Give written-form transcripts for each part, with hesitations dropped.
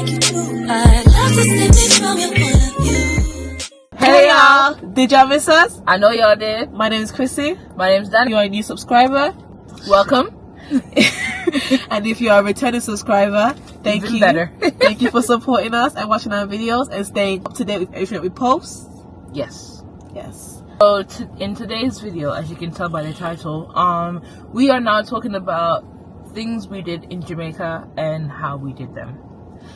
like you do. I'd love to see it from your point of view. Hey y'all, did y'all miss us? I know y'all did. My name is Chrissy. My name's Dan. If you're a new subscriber, Welcome. and if you are a returning subscriber, thank Even you. better. Thank you for supporting us and watching our videos and staying up to date with everything that we post. Yes. Yes. So in today's video, as you can tell by the title, we are now talking about things we did in Jamaica and how we did them.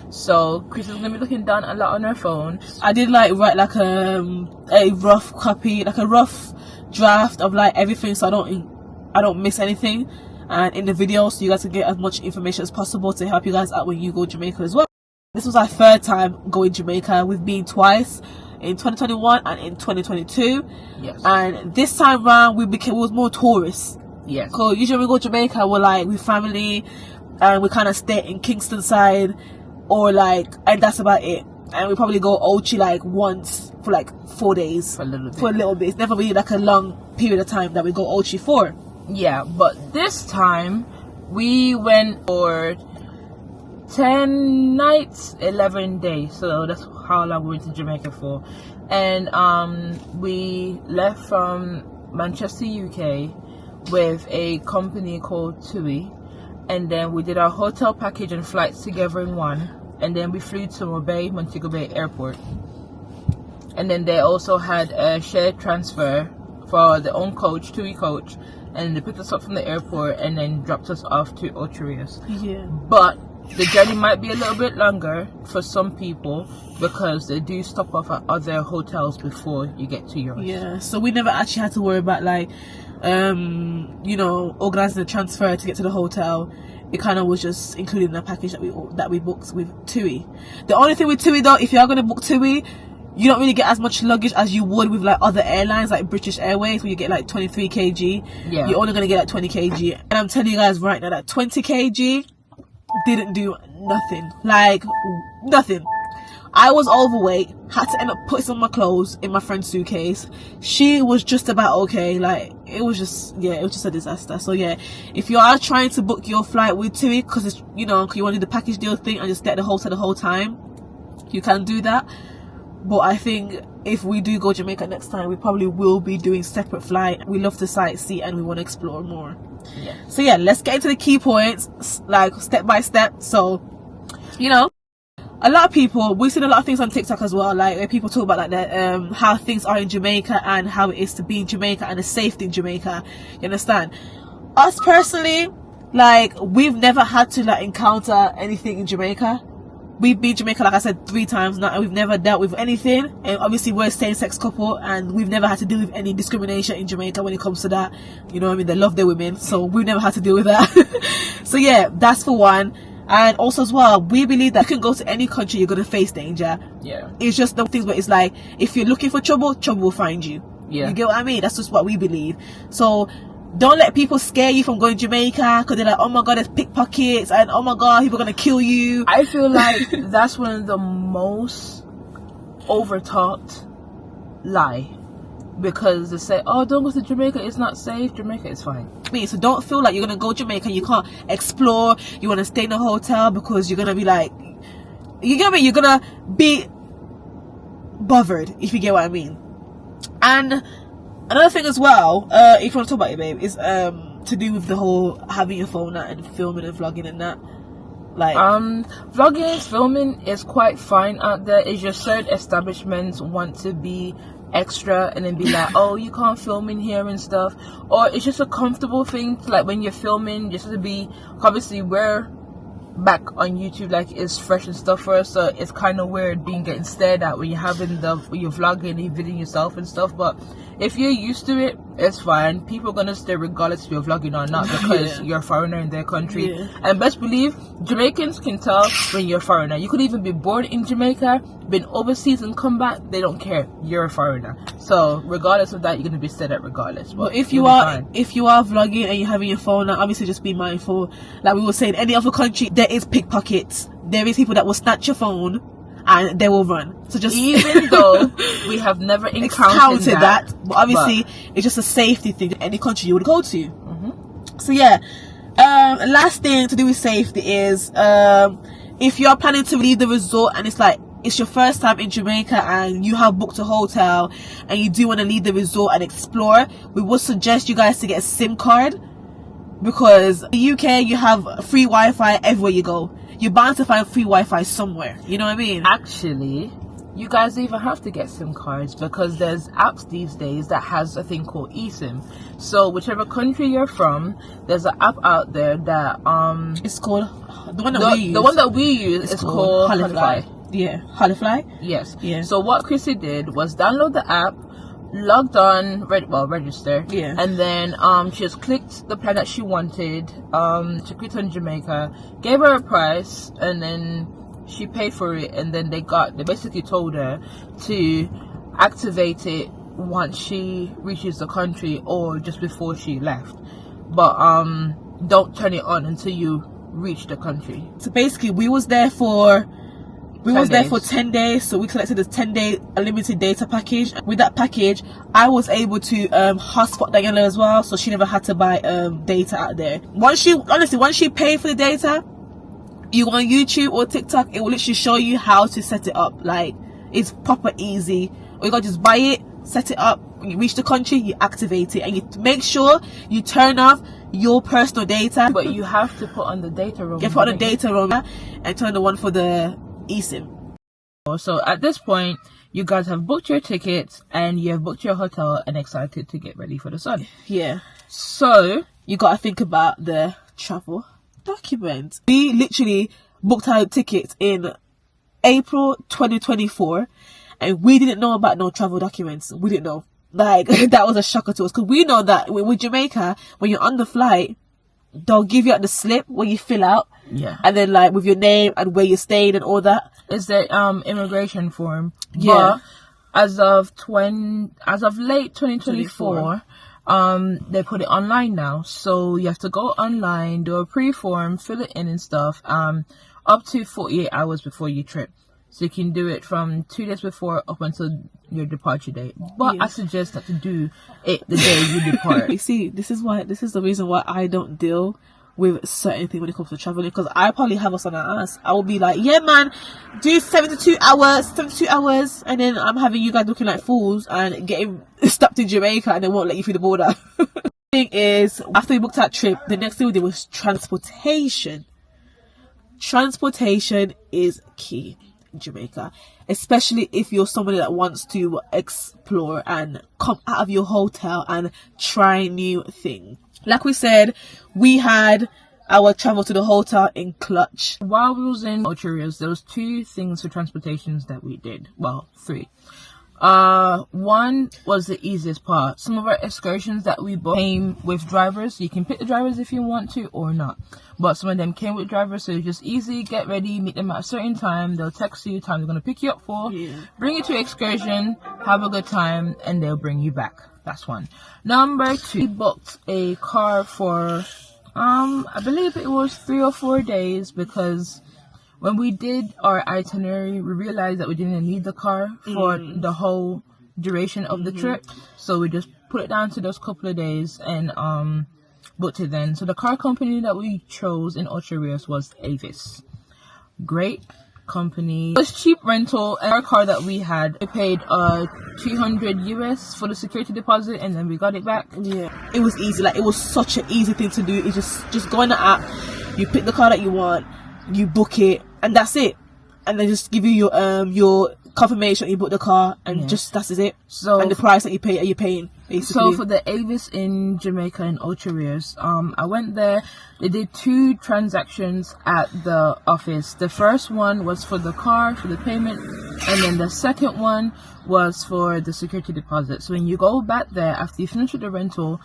So Chris is gonna be looking down a lot on her phone. I did write like a rough copy, like a rough draft of like everything, so I don't miss anything, and in the video, so you guys can get as much information as possible to help you guys out when you go to Jamaica as well. This was our third time going to Jamaica. We've been twice, in 2021 and in 2022. Yes. And this time round we was more tourists. Yes. Because usually when we go to Jamaica, we're like with family and we kind of stay in Kingston side, or and that's about it. And we probably go Ocho like once for like 4 days. For a little bit. For a little bit. It's never really like a long period of time that we go Ocho for. Yeah, but this time we went for 10 nights, 11 days. So that's how long we went to Jamaica for. And we left from Manchester, UK with a company called TUI. And then we did our hotel package and flights together in one. And then we flew to Montego Bay Airport. And then they also had a shared transfer for their own coach, TUI coach. And they picked us up from the airport and then dropped us off to Ocho Rios. Yeah. But the journey might be a little bit longer for some people because they do stop off at other hotels before you get to yours. Yeah. So we never actually had to worry about organizing the transfer to get to the hotel. It kind of was just included in the package that we booked with TUI. The only thing with TUI though, if you are going to book TUI, you don't really get as much luggage as you would with like other airlines like British Airways, where you get like 23 kg. Yeah. You're only going to get like 20 kg. And I'm telling you guys right now that 20 kg didn't do nothing. Like nothing. I was overweight, had to end up putting some of my clothes in my friend's suitcase. She was just about okay. Like it was just a disaster. So yeah, if you are trying to book your flight with TUI because it's you want to do the package deal thing and just stay at the hotel the whole time, you can do that. But I think if we do go Jamaica next time, we probably will be doing separate flight. We love to sightsee and we want to explore more. Yeah. So yeah, let's get into the key points, like step by step. So, a lot of people, we've seen a lot of things on TikTok as well, like where people talk about like how things are in Jamaica and how it is to be in Jamaica and the safety in Jamaica. You understand? Us personally, like we've never had to like encounter anything in Jamaica. We've been to Jamaica, like I said, 3 times now, and we've never dealt with anything. And obviously, we're a same-sex couple, and we've never had to deal with any discrimination in Jamaica when it comes to that. You know what I mean? They love their women, so we've never had to deal with that. So yeah, that's for one. And also as well, we believe that you can go to any country, you're going to face danger. Yeah. It's just the things where it's like, if you're looking for trouble, trouble will find you. Yeah. You get what I mean? That's just what we believe. So don't let people scare you from going to Jamaica because they're like, oh my god, there's pickpockets and oh my god, people are going to kill you. I feel like that's one of the most overtalked lie. Because they say, oh, don't go to Jamaica, it's not safe. Jamaica is fine. So don't feel like you're going to go to Jamaica, you can't explore, you want to stay in a hotel because you're going to be like, you get what I mean? You're going to be bothered, if you get what I mean. And another thing as well, if you want to talk about it, babe, is to do with the whole having your phone out and filming and vlogging and that. Like vlogging, filming is quite fine out there. It's just certain establishments want to be extra and then be like, oh, you can't film in here and stuff. Or it's just a comfortable thing to, like when you're filming, just to be, obviously we're back on YouTube, like it's fresh and stuff for us, so it's kind of weird getting stared at when you're when you're vlogging and you're videoing yourself and stuff. But if you're used to it, it's fine. People are gonna stay regardless if you're vlogging or not because you're a foreigner in their country. And best believe Jamaicans can tell when you're a foreigner. You could even be born in Jamaica, been overseas and come back, they don't care, you're a foreigner. So regardless of that, you're gonna be stared at regardless. But if you are vlogging and you're having your phone out, obviously just be mindful. Like we were saying, any other country there is pickpockets, there is people that will snatch your phone and they will run. So just even though we have never encountered that, but obviously it's just a safety thing in any country you would go to. So yeah, last thing to do with safety is if you're planning to leave the resort and it's like it's your first time in Jamaica and you have booked a hotel and you do want to leave the resort and explore, we would suggest you guys to get a SIM card, because in the UK you have free Wi-Fi everywhere you go. You're bound to find free Wi-Fi somewhere, you know what I mean? Actually, you guys even have to get SIM cards, because there's apps these days that has a thing called eSIM. So whichever country you're from, there's an app out there that it's called the one that we use is called Holafly. Yeah, Holafly. Yes. Yeah. So what Chrissy did was download the app, logged on, register. Yeah. And then she just clicked the plan that she wanted. She clicked on Jamaica, gave her a price, and then she paid for it. And then they basically told her to activate it once she reaches the country or just before she left. But don't turn it on until you reach the country. So basically, we was there for 10 days, so we collected a 10-day unlimited data package. With that package, I was able to hotspot Daniela as well, so she never had to buy data out there. Once she paid for the data, you go on YouTube or TikTok, it will literally show you how to set it up. Like, it's proper easy. Or you gotta just buy it, set it up. When you reach the country, you activate it, and you make sure you turn off your personal data. But you have to put on the data roam. You put on the data roam and turn the one for the eSIM. So at this point, you guys have booked your tickets and you have booked your hotel and excited to get ready for the sun. Yeah. So you gotta think about the travel document. We literally booked our tickets in April 2024 and we didn't know about no travel documents. We didn't know. Like, that was a shocker to us, because we know that with Jamaica, when you're on the flight, they'll give you out the slip where you fill out. Yeah. And then, like, with your name and where you're staying and all that. It's the immigration form. Yeah. But as of late 2024, they put it online now. So you have to go online, do a pre-form, fill it in and stuff, up to 48 hours before your trip. So you can do it from 2 days before up until your departure date. But I suggest not to do it the day you depart. You see, this is the reason why I don't deal with certain things when it comes to traveling, because I probably have us on our ass. I will be like, yeah man, do 72 hours, and then I'm having you guys looking like fools and getting stuck in Jamaica and they won't let you through the border. The thing is, after we booked that trip, the next thing we did was transportation. Transportation is key in Jamaica, especially if you're somebody that wants to explore and come out of your hotel and try new things. Like we said, we had our travel to the hotel in clutch. While we was in Ocho, there was 2 things for transportations that we did. Well, 3. One was the easiest part. Some of our excursions that we booked came with drivers. You can pick the drivers if you want to or not. But some of them came with drivers, so it's just easy. Get ready, meet them at a certain time. They'll text you time they're going to pick you up for. Yeah. Bring you to excursion, have a good time, and they'll bring you back. That's one. Number 2, we booked a car for, I believe it was 3 or 4 days, because when we did our itinerary, we realized that we didn't need the car for the whole duration of the trip. So we just put it down to those couple of days and booked it then. So the car company that we chose in Ocho Rios was Avis. Great company. It was cheap rental, and our car that we had, we paid $200 US for the security deposit, and then we got it back. Yeah, it was easy. Like, it was such an easy thing to do. It's just go on the app, you pick the car that you want, you book it, and that's it. And they just give you your confirmation you booked the car, and just that's it. So, and the price that you pay, you're paying basically. So for the Avis in Jamaica and Ocho Rios, I went there. They did 2 transactions at the office. The first one was for the car, for the payment, and then the second one was for the security deposit. So when you go back there after you finish with the rental,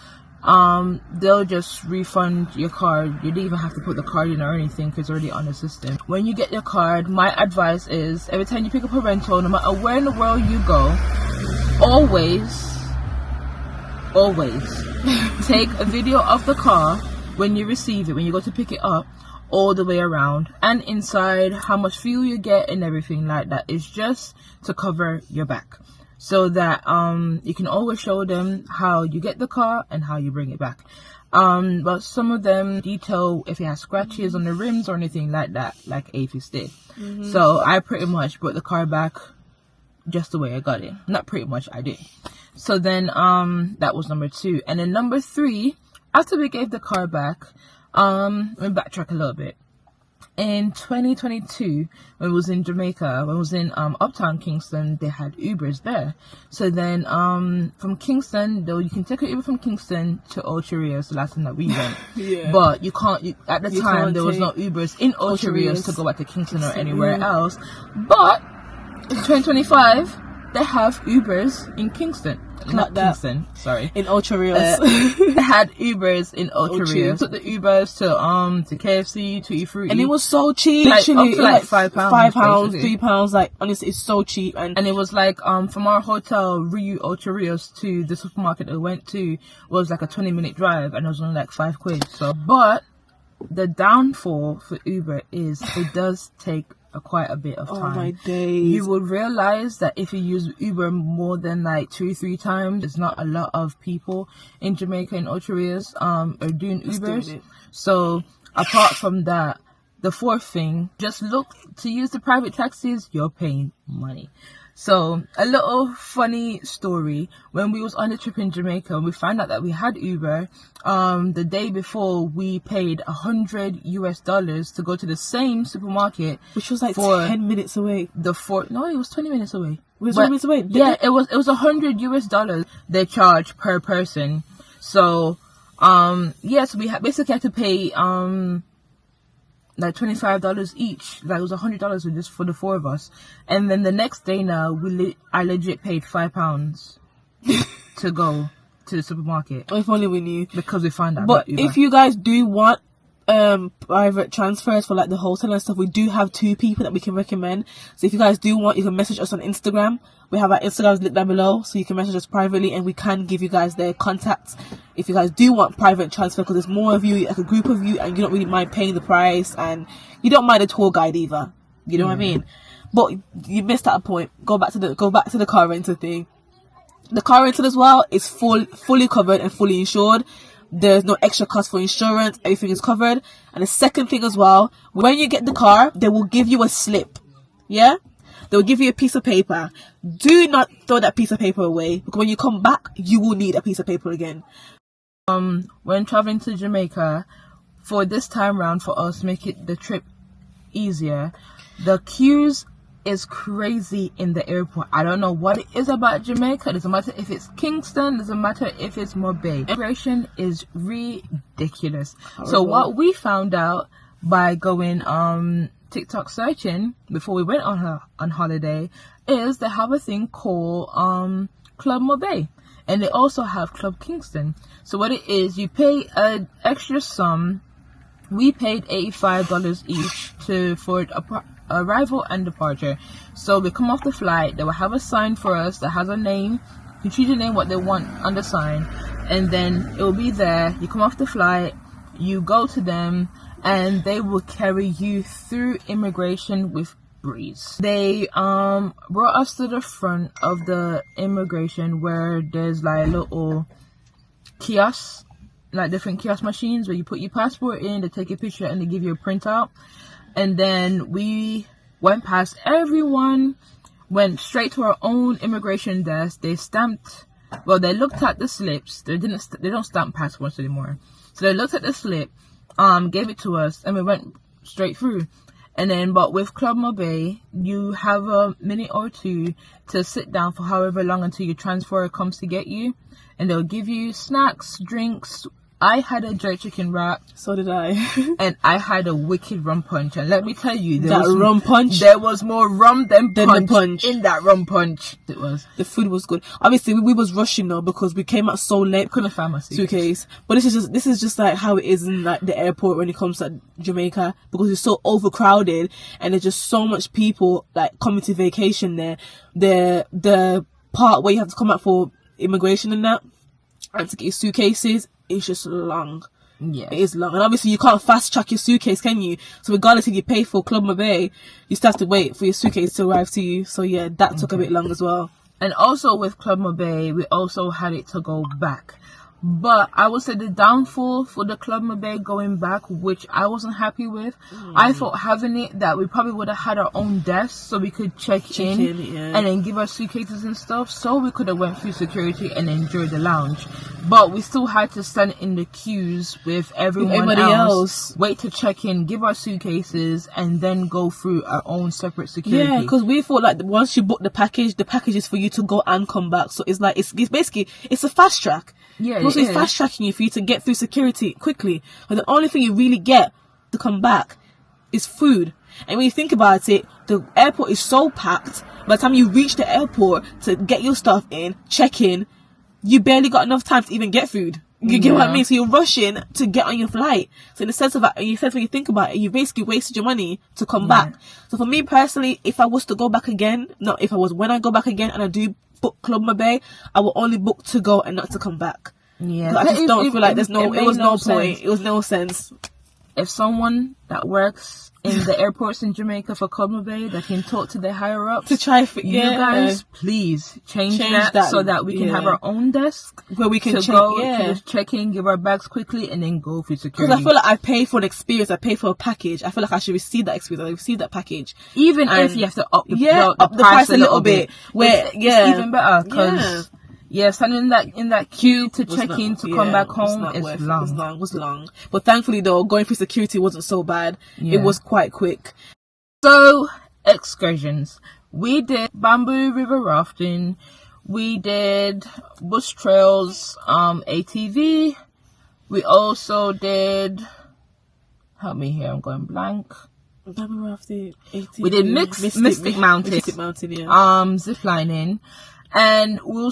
they'll just refund your card. You don't even have to put the card in or anything, because it's already on the system. When you get your card, my advice is, every time you pick up a rental, no matter where in the world you go, always take a video of the car when you receive it, when you go to pick it up, all the way around and inside, how much fuel you get and everything like that. It's just to cover your back, so that you can always show them how you get the car and how you bring it back. But some of them detail if it has scratches on the rims or anything like that, like Aphis did. So I pretty much brought the car back just the way I got it. Not pretty much, I did. So then that was number 2. And then number 3, after we gave the car back, let me backtrack a little bit. In 2022, when I was in Jamaica, when I was in Uptown Kingston, they had Ubers there. So then from Kingston, though, you can take an Uber from Kingston to Ocho Rios, the last time that we went. Yeah. But you can't, at the time, there was take no Ubers in Ocho Rios Rios to go back to Kingston or anywhere else. But in 2025, they have Ubers in Kingston. Not Kingston, sorry. In Ocho Rios. They had Ubers in Ocho Rios. Took the Ubers to KFC, Tutti Frutti. And it was so cheap. Like, literally, up to like £5. £5, basically. £3. Like, honestly, it's so cheap. And it was like, from our hotel, Ocho Rios, to the supermarket that we went to was like a 20-minute drive, and it was only like £5. So, but the downfall for Uber is it does take quite a bit of time. Oh my days. You will realize that if you use Uber more than like 2-3 times, there's not a lot of people in Jamaica and Ocho Rios are doing Ubers. So apart from that, the 4th thing, just look to use the private taxis, you're paying money. So a little funny story, when we was on the trip in Jamaica, we found out that we had Uber. The day before, we paid $100 to go to the same supermarket, which was like for 10 minutes away. No, it was 20 minutes away. It was 20 minutes away? Yeah, it was $100 they charge per person. So so we basically had to pay like $25 each. Like, it was $100 just for the 4 of us. And then the next day now, I legit paid £5 to go to the supermarket. If only we knew. Because we found out But about Uber. if you guys do want private transfers for like the hotel and stuff, we do have 2 people that we can recommend. So if you guys do want, you can message us on Instagram. We have our Instagrams linked down below, so you can message us privately and we can give you guys their contacts if you guys do want private transfer, because there's more of you, like a group of you, and you don't really mind paying the price, and you don't mind a tour guide either. You know what I mean? But you missed that point. Go back to the car rental thing. The car rental as well is fully covered and fully insured. There's no extra cost for insurance. Everything is covered. And the second thing as well, when you get the car, they will give you a slip. Yeah? They'll give you a piece of paper. Do not throw that piece of paper away, because when you come back, you will need a piece of paper again. When traveling to Jamaica, for this time round, for us, make it the trip easier, the queues is crazy in the airport. I don't know what it is about Jamaica. It doesn't matter if it's Kingston, doesn't matter if it's Mobay. Immigration is ridiculous. So what we found out by going TikTok searching before we went on holiday is they have a thing called CLUB MOBAY, and they also have Club Kingston. So what it is, you pay an extra sum. We paid $85 each for arrival and departure. So we come off the flight, they will have a sign for us that has a name. You choose your name, what they want on the sign, and then it will be there. You come off the flight, you go to them, and they will carry you through immigration with breeze. They brought us to the front of the immigration, where there's like little kiosks, like different kiosk machines where you put your passport in, they take a picture and they give you a printout. And then we went past everyone, went straight to our own immigration desk. They stamped, well, they looked at the slips. They don't stamp passports anymore. So they looked at the slip, gave it to us, and we went straight through. And then, but with CLUB MOBAY, you have a minute or 2 to sit down for however long until your transfer comes to get you. And they'll give you snacks, drinks. I had a jerk chicken wrap. So did I. And I had a wicked rum punch. And let me tell you, rum punch? There was more rum than punch in that rum punch. It was. The food was good. Obviously, we was rushing though, because we came out so late. Couldn't find my suitcase. But this is just like how it is in like the airport when it comes to Jamaica, because it's so overcrowded and there's just so much people like coming to vacation there. The part where you have to come out for immigration and that, and to get your suitcases, it's just long. Yeah, it is long, and obviously you can't fast track your suitcase, can you? So regardless if you pay for CLUB MOBAY, you still have to wait for your suitcase to arrive to you. So yeah, that took a bit long as well. And also with CLUB MOBAY, we also had it to go back. But I would say the downfall for the CLUB MOBAY going back, which I wasn't happy with, I thought having it that we probably would have had our own desk so we could check in and then give our suitcases and stuff, so we could have went through security and enjoyed the lounge. But we still had to stand in the queues with everybody else, wait to check in, give our suitcases, and then go through our own separate security. Yeah, because we thought like once you book the package is for you to go and come back. So it's like it's basically it's a fast track. Yeah, because it's fast tracking you for you to get through security quickly. But the only thing you really get to come back is food. And when you think about it, the airport is so packed. By the time you reach the airport to get your stuff in, check in, you barely got enough time to even get food. You get what I mean? So you're rushing to get on your flight. So in the sense of that, when you think about it, you basically wasted your money to come back. So for me personally, if I was to go back again, when I go back again and I do book CLUB MOBAY, I will only book to go and not to come back. Yeah, I just don't feel like it was no point. It was no sense. If someone that works in the airports in Jamaica for CLUB MOBAY that can talk to the higher ups to try you guys please change that so that we can have our own desk where we can to just check in, give our bags quickly, and then go through security. Because I feel like I pay for an experience, I pay for a package. I feel like I should receive that experience, I receive that package, even if you have to up the price a little bit. It's even better, because standing in that queue to check in to come back home is long. It was long. But thankfully though, going through security wasn't so bad. It was quite quick. So, excursions. We did bamboo river rafting. We did bush trails, ATV. We also did, help me here, I'm going blank. Bamboo rafting, ATV. We did Mystic Mountain, zip lining. And we're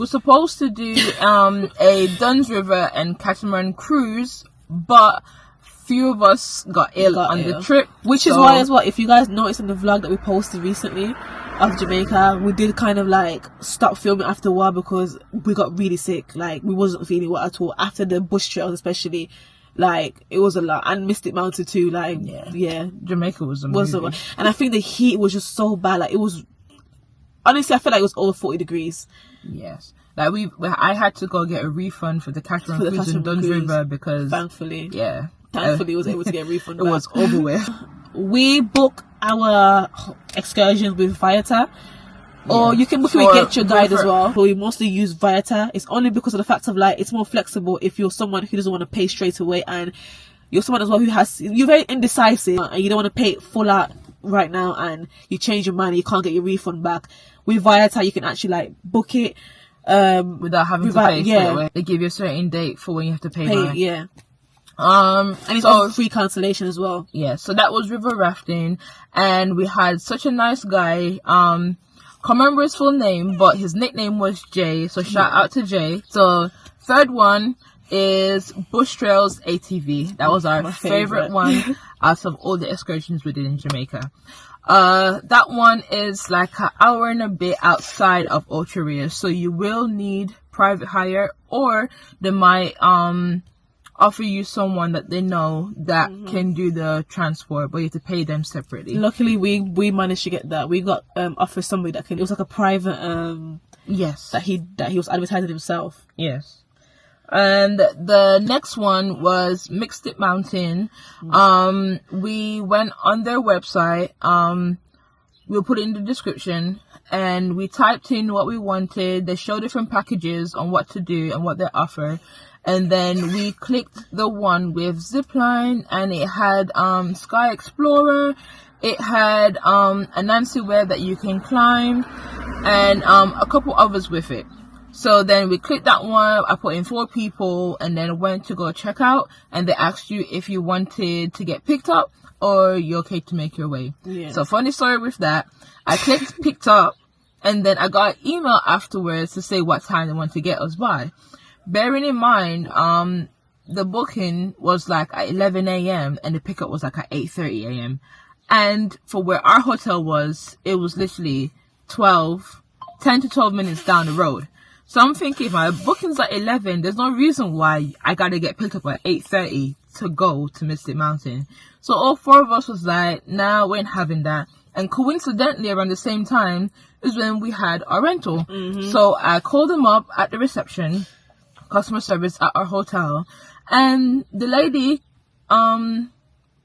supposed to do a Duns River and Catamaran cruise, but few of us got ill on the trip, which is why as well, if you guys noticed in the vlog that we posted recently of Jamaica, we did kind of like stop filming after a while because we got really sick. Like we wasn't feeling well at all after the bush trails, especially. Like it was a lot, and Mystic Mountain too. Like Jamaica was amazing. And I think the heat was just so bad. Like it was. Honestly, I feel like it was over 40 degrees. Yes. Like I had to go get a refund for the Catamaran cruise in Duns River because thankfully was able to get a refund. It was over with. We book our excursions with Viator. Or you can book it with Get Your Guide as well. But we mostly use Viator. It's only because of the fact of like it's more flexible if you're someone who doesn't want to pay straight away, and you're someone as well you're very indecisive and you don't want to pay it full out right now, and you change your mind, you can't get your refund back. With Viator, you can actually like book it without having to pay straight away. They give you a certain date for when you have to pay by. And it's also free cancellation as well. So that was river rafting, and we had such a nice guy. Can't remember his full name, but his nickname was Jay, so shout out to Jay. So third one is Bush Trails ATV. That was our favorite one out of all the excursions we did in Jamaica. That one is like an hour and a bit outside of Ocho, Rios, so you will need private hire, or they might offer you someone that they know that can do the transport, but you have to pay them separately. Luckily we managed to get that. We got offered somebody that can, it was like a private that he was advertising himself. And the next one was Mystic Mountain. We went on their website. We'll put it in the description, and we typed in what we wanted. They show different packages on what to do and what they offer. And then we clicked the one with zipline, and it had Sky Explorer. It had a Nancy Web that you can climb, and a couple others with it. So then we clicked that one. I put in 4 people and then went to go check out, and they asked you if you wanted to get picked up or you're okay to make your way. So funny story with that. I clicked picked up, and then I got an email afterwards to say what time they want to get us by. Bearing in mind, the booking was like at 11 a.m. and the pickup was like at 8:30 a.m. And for where our hotel was, it was literally 10 to 12 minutes down the road. So I'm thinking, my booking's at 11, there's no reason why I gotta get picked up at 8:30 to go to Mystic Mountain. So all 4 of us was like, nah, we ain't having that. And coincidentally, around the same time is when we had our rental. So I called them up at the reception, customer service at our hotel, and the lady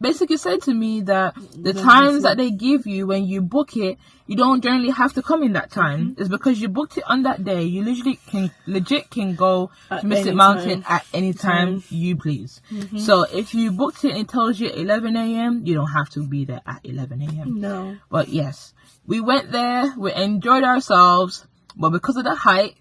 basically said to me that the times that they give you when you book it, you don't generally have to come in that time. It's because you booked it on that day. You legit can go to Mystic Mountain at any time you please. So if you booked it and it tells you 11 a.m., you don't have to be there at 11 a.m. No. But yes, we went there, we enjoyed ourselves, but because of the height,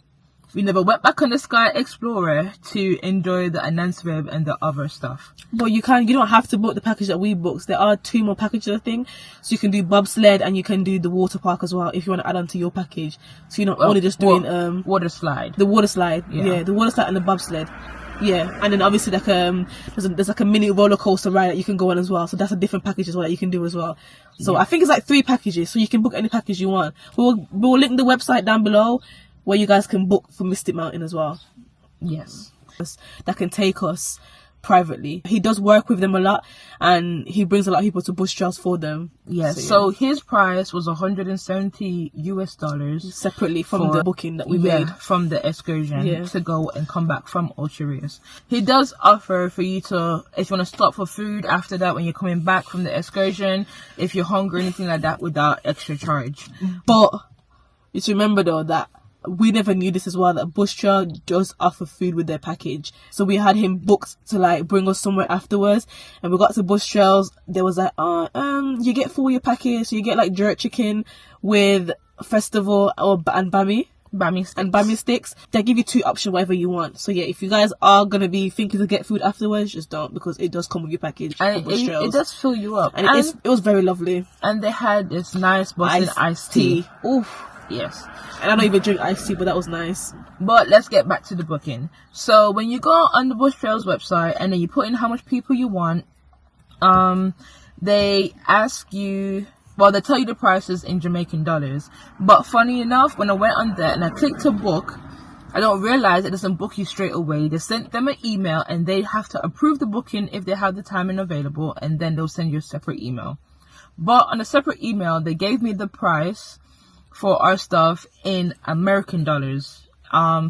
we never went back on the Sky Explorer to enjoy the Anansweb and the other stuff. But you don't have to book the package that we booked. There are 2 more packages, I think. So you can do bobsled and you can do the water park as well if you want to add on to your package. So you're not only just doing water slide. The water slide, yeah, the water slide and the bobsled. Yeah, and then obviously like there's like a mini roller coaster ride that you can go on as well. So that's a different package as well that you can do as well. So I think it's like 3 packages, so you can book any package you want. We'll link the website down below where you guys can book for Mystic Mountain as well. Yes, that can take us privately. He does work with them a lot, and he brings a lot of people to bush trails for them. Yes. So his price was $170 separately from the booking that we made from the excursion to go and come back from Ocho Rios. He does offer for you to, if you want to stop for food after that when you're coming back from the excursion, if you're hungry or anything like that, without extra charge. But just remember though that we never knew this as well, that bush trail does offer food with their package. So we had him booked to like bring us somewhere afterwards, and we got to bush trails. There was like you get for your package, so you get like jerk chicken with festival and bami sticks. They give you 2 options, whatever you want. So yeah, if you guys are gonna be thinking to get food afterwards, just don't, because it does come with your package. And it does fill you up, and it was very lovely. And they had this nice Boston iced tea. Oof. Yes. And I don't even drink iced tea, but that was nice. But let's get back to the booking. So when you go on the Bush Trails website and then you put in how much people you want, they ask you, well, they tell you the prices in Jamaican dollars. But funny enough, when I went on there and I clicked to book, I don't realize it doesn't book you straight away. They sent them an email and they have to approve the booking if they have the timing available, and then they'll send you a separate email. But on a separate email, they gave me the price for our stuff in American dollars,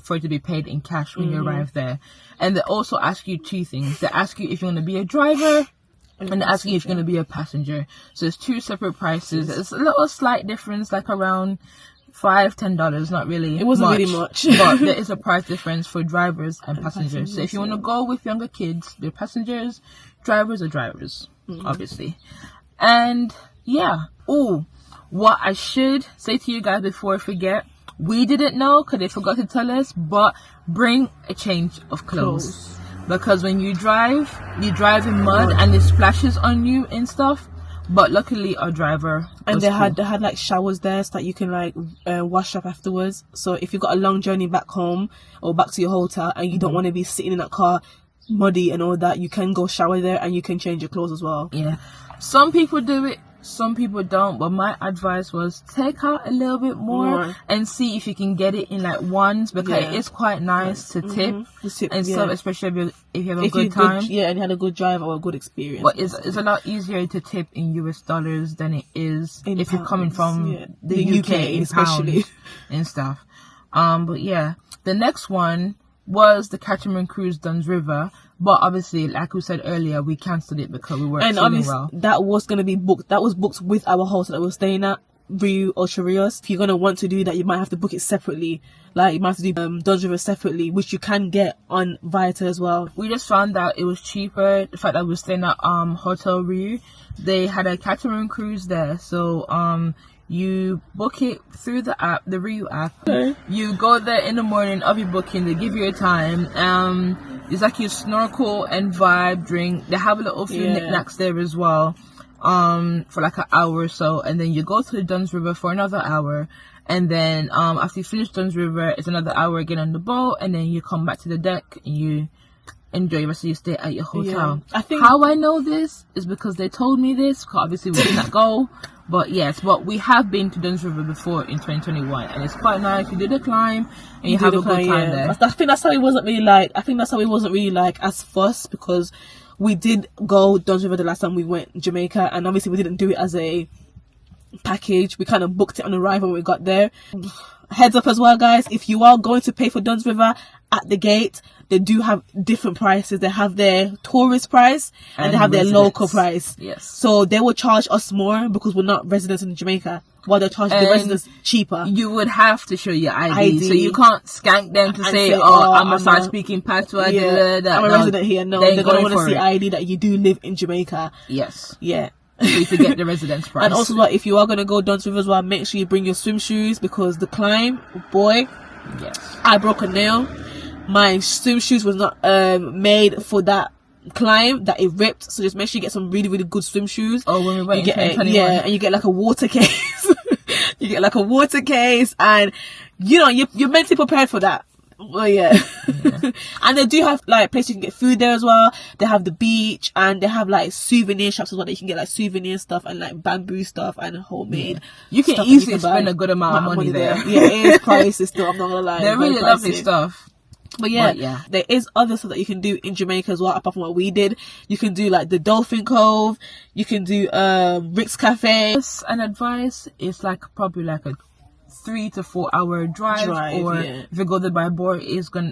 for it to be paid in cash when you arrive there. And they also ask you 2 things. They ask you if you're going to be a driver, and they ask you if you're going to be a passenger. So it's 2 separate prices. It's a little slight difference, like around $5-10, not really. It wasn't really much. But there is a price difference for drivers and passengers. So if you want to go with younger kids, they're passengers. Drivers are drivers, obviously. And yeah. Oh, what I should say to you guys before I forget, we didn't know because they forgot to tell us, but bring a change of clothes. Because when you drive in mud and it splashes on you and stuff. But luckily our driver was they had like showers there so that you can like wash up afterwards. So if you've got a long journey back home or back to your hotel and you don't want to be sitting in that car muddy and all that, you can go shower there and you can change your clothes as well. Yeah, some people do it, some people don't, but my advice was take out a little bit more and see if you can get it in like ones, because it's quite nice to tip and stuff, especially if you have a good time. And you had a good drive or a good experience. But it's a lot easier to tip in US dollars than it is in if pounds, you're coming from the UK especially and stuff. But yeah, the next one was the catamaran cruise Duns River, but obviously, like we said earlier, we cancelled it because we weren't feeling well. That was going to be booked. That was booked with our hotel that we were staying at, Ocho Rios. If you're going to want to do that, you might have to book it separately. Like, you might have to do Duns River separately, which you can get on Viator as well. We just found out it was cheaper. The fact that we were staying at Hotel Rio, they had a catamaran cruise there. So, you book it through the app, the Rio app. Okay. You go there in the morning of your booking. They give you a time. It's like you snorkel and vibe, drink. They have a little few knickknacks there as well. For like an hour or so, and then you go to the Duns River for another hour, and then after you finish Duns River, it's another hour again on the boat, and then you come back to the deck and you enjoy the rest of your stay at your hotel. I think how I know this is because they told me this, because obviously we did not go. But yes, but we have been to Duns River before in 2021, and it's quite nice. You did a climb and you have a good time there. I think that's how it wasn't really like. I think that's how it wasn't really like as fussed, because we did go Duns River the last time we went Jamaica, and obviously we didn't do it as a package. We kind of booked it on arrival when we got there. Heads up as well, guys, if you are going to pay for Duns River, at the gate, they do have different prices. They have their tourist price and they have their residents. local price. Yes. So they will charge us more because we're not residents in Jamaica, while they charge the residents cheaper. You would have to show your ID. So you can't skank them to say, I'm a Spanish speaking patois. I'm a resident here. No, they're going to want to see ID that you do live in Jamaica. Yes. Yeah. So you to get the residence price. And also, like, if you are going to go down to the river as well, make sure you bring your swim shoes, because the climb, boy, yes, I broke a nail. My swim shoes was not made for that climb, that it ripped. So just make sure you get some really, really good swim shoes. Oh, when we went in 2021. Yeah, and you get like a water case. You get like a water case, and you know, you're mentally prepared for that. Well, yeah. And they do have like places you can get food there as well. They have the beach, and they have like souvenir shops as well that you can get like souvenir stuff and like bamboo stuff and homemade. You can easily spend a good amount of money there. Yeah, it is pricey still, I'm not gonna lie. They're really lovely stuff. But yeah, there is other stuff that you can do in Jamaica as well, apart from what we did. You can do like the Dolphin Cove, you can do Rick's Cafe. An advice is like probably like a 3 to 4 hour drive, or if you go there by boat, it's gonna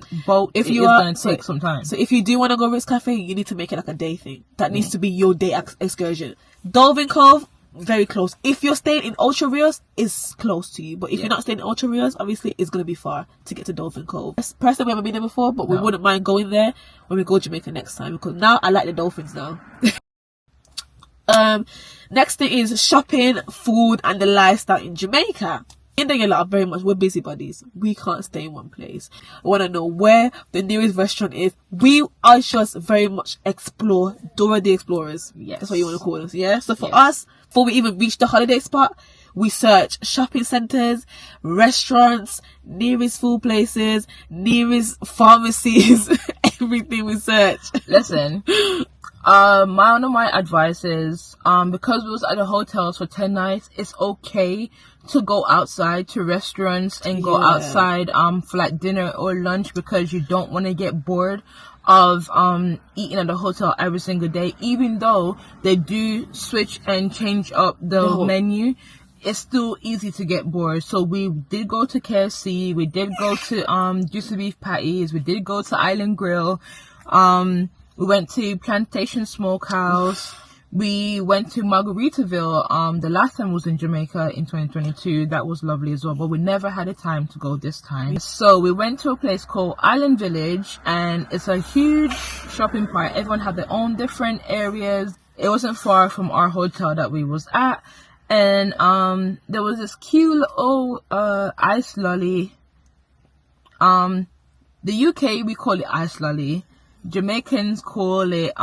take some time. So if you do want to go Rick's Cafe, you need to make it like a day thing. That needs to be your day excursion. Dolphin Cove, very close. If you're staying in Ocho, Rios, it's close to you. But if you're not staying in Ocho, Rios, obviously it's gonna be far to get to Dolphin Cove. Personally, we haven't been there before, but we wouldn't mind going there when we go to Jamaica next time, because now I like the dolphins now. Next thing is shopping, food, and the lifestyle in Jamaica. We're busybodies. We can't stay in one place. I want to know where the nearest restaurant is. We are just very much explore, Dora the Explorers. Yes. That's what you want to call us, yeah? So for us, before we even reach the holiday spot, we search shopping centres, restaurants, nearest food places, nearest pharmacies, everything we search. Listen, one of my advice is, because we was at the hotels for 10 nights, it's okay to go outside to restaurants and go outside for like dinner or lunch, because you don't want to get bored of eating at the hotel every single day. Even though they do switch and change up the menu, it's still easy to get bored. So we did go to KFC, we did go to Juicy Beef Patties, we did go to Island Grill, we went to Plantation Smokehouse, we went to Margaritaville. The last time was in Jamaica in 2022. That was lovely as well, but we never had a time to go this time. So we went to a place called Island Village, and it's a huge shopping park. Everyone had their own different areas. It wasn't far from our hotel that we was at, and there was this cute little ice lolly. The UK, we call it ice lolly. Jamaicans call it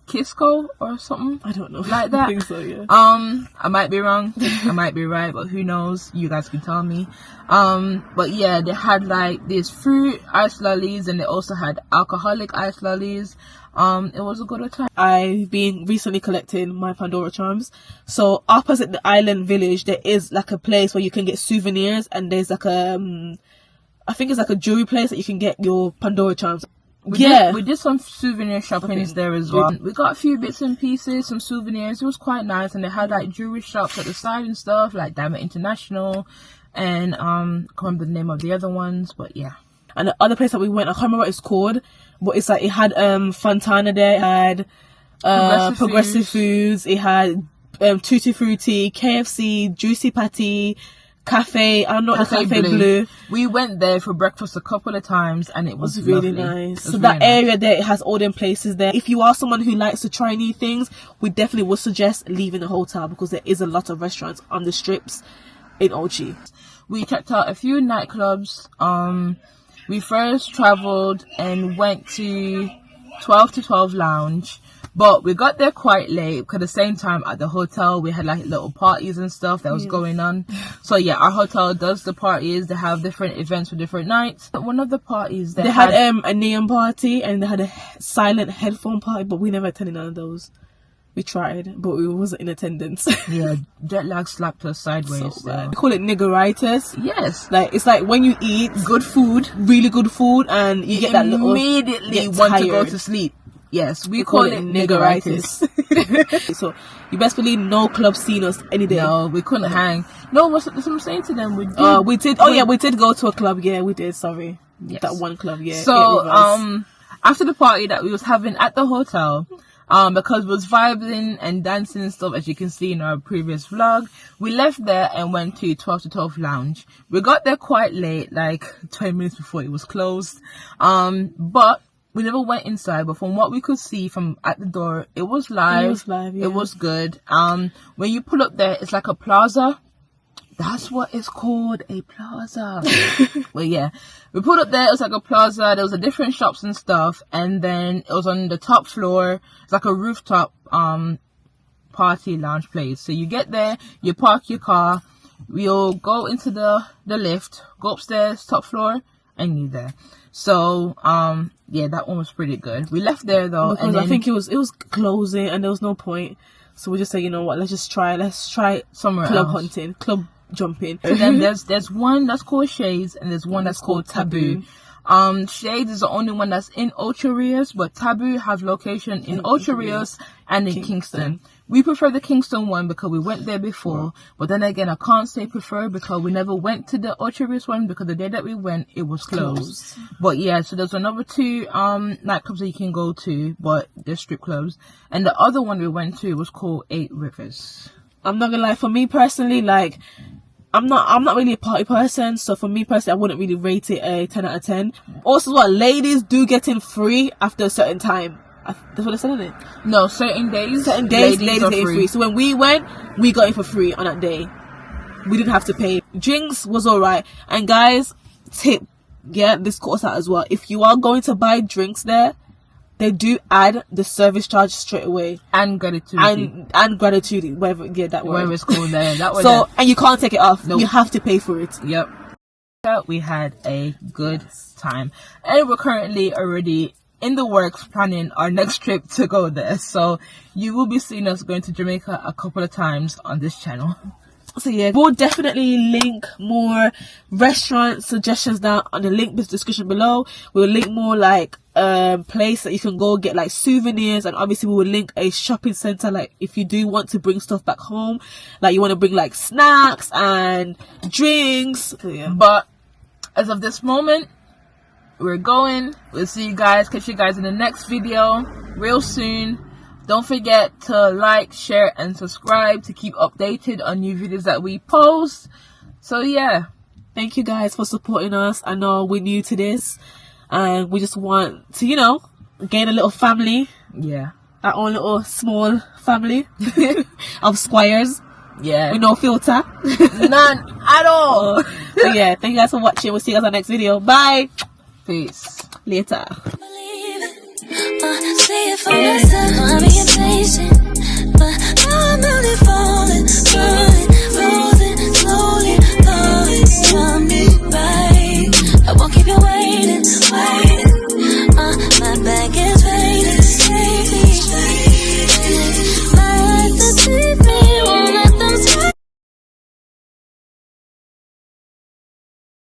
Kisco or something. I don't know. Like that. I think so, yeah. I might be wrong. I might be right, but who knows? You guys can tell me. But yeah, they had like these fruit ice lollies, and they also had alcoholic ice lollies. It was a good time. I've been recently collecting my Pandora charms. So opposite the Island Village, there is like a place where you can get souvenirs, and there's like I think it's like a jewelry place that you can get your Pandora charms. We did some souvenir shoppings there as well. We got a few bits and pieces, some souvenirs. It was quite nice, and they had like jewelry shops at the side and stuff, like Diamond International, and I can't remember the name of the other ones, but yeah. And the other place that we went, I can't remember what it's called, but it's like, it had Fontana there, it had Progressive Foods, it had Tutti Frutti, KFC, Juicy Patty, Cafe Bleu. We went there for breakfast a couple of times, and it was really nice. So that area there, it has all them places there. If you are someone who likes to try new things, we definitely would suggest leaving the hotel, because there is a lot of restaurants on the strips in Ochi. We checked out a few nightclubs. We first travelled and went to 12 to 12 Lounge. But we got there quite late, because at the same time at the hotel we had like little parties and stuff that was going on. So yeah, our hotel does the parties. They have different events for different nights. But one of the parties they had a neon party, and they had a silent headphone party, but we never attended none of those. We tried, but we wasn't in attendance. Yeah, jet lag slapped us sideways. So we call it niggeritis. Yes, like it's like when you eat good food, really good food, and you get that little immediately want to go to sleep. Yes, we call it niggeritis. So you best believe no club seen us any day. No, we couldn't hang. No, that's what I'm saying to them. We did. We did. We did go to a club. Yeah, we did. Sorry. Yes. That one club, yeah. So after the party that we was having at the hotel, because we was vibing and dancing and stuff, as you can see in our previous vlog, we left there and went to 12 to 12 lounge. We got there quite late, like 20 minutes before it was closed, but we never went inside. But from what we could see from at the door, it was live. Yeah. It was good. When you pull up there, it's like a plaza. That's what it's called, a plaza. Well, yeah, we pulled up there. It was like a plaza. There was a different shops and stuff, and then it was on the top floor. It's like a rooftop party lounge place. So you get there, you park your car, we'll go into the lift, go upstairs, top floor, and you're there. So yeah, that one was pretty good. We left there though, because and then, I think it was closing and there was no point. So we just said, you know what, let's try somewhere club else. hunting, club jumping. And then there's one that's called Shades, and there's one that's called Taboo. Shades is the only one that's in Ocho, Rios, but Taboo have location in Ocho, Rios and in Kingston. We prefer the Kingston one because we went there before, but then again, I can't say prefer because we never went to the Ocho Rios one because the day that we went, it was closed. But yeah, so there's another two nightclubs that you can go to, but they're strip clubs. And the other one we went to was called 8 Rivers. I'm not gonna lie, for me personally, like, I'm not really a party person, so for me personally, I wouldn't really rate it a 10 out of 10. Also, what ladies do get in free after a certain time. That's what I said, isn't it? No, certain days ladies get in free. So when we went, we got in for free on that day. We didn't have to pay. Drinks was alright. And guys, tip, get this course out as well. If you are going to buy drinks there, they do add the service charge straight away. And gratitude. And gratitude, whatever, yeah, that word. Whatever it's called there. That was so, and you can't take it off. Nope. You have to pay for it. Yep. We had a good time. And we're currently already in the works planning our next trip to go there. So, you will be seeing us going to Jamaica a couple of times on this channel. So yeah, we'll definitely link more restaurant suggestions down on the link description below. We'll link more like place that you can go get like souvenirs, and obviously we will link a shopping center, like if you do want to bring stuff back home, like you want to bring like snacks and drinks. So, yeah. But as of this moment, we're going. We'll see you guys, catch you guys in the next video real soon. Don't forget to like, share, and subscribe to keep updated on new videos that we post. So yeah, thank you guys for supporting us. I know we're new to this, and we just want to, you know, gain a little family. Yeah, our own little small family of squires. Yeah, with no filter, none at all. So yeah, thank you guys for watching. We'll see you guys on the next video. Bye. Peace. Later. See it for myself, I'm being patient, but now I'm really falling, falling.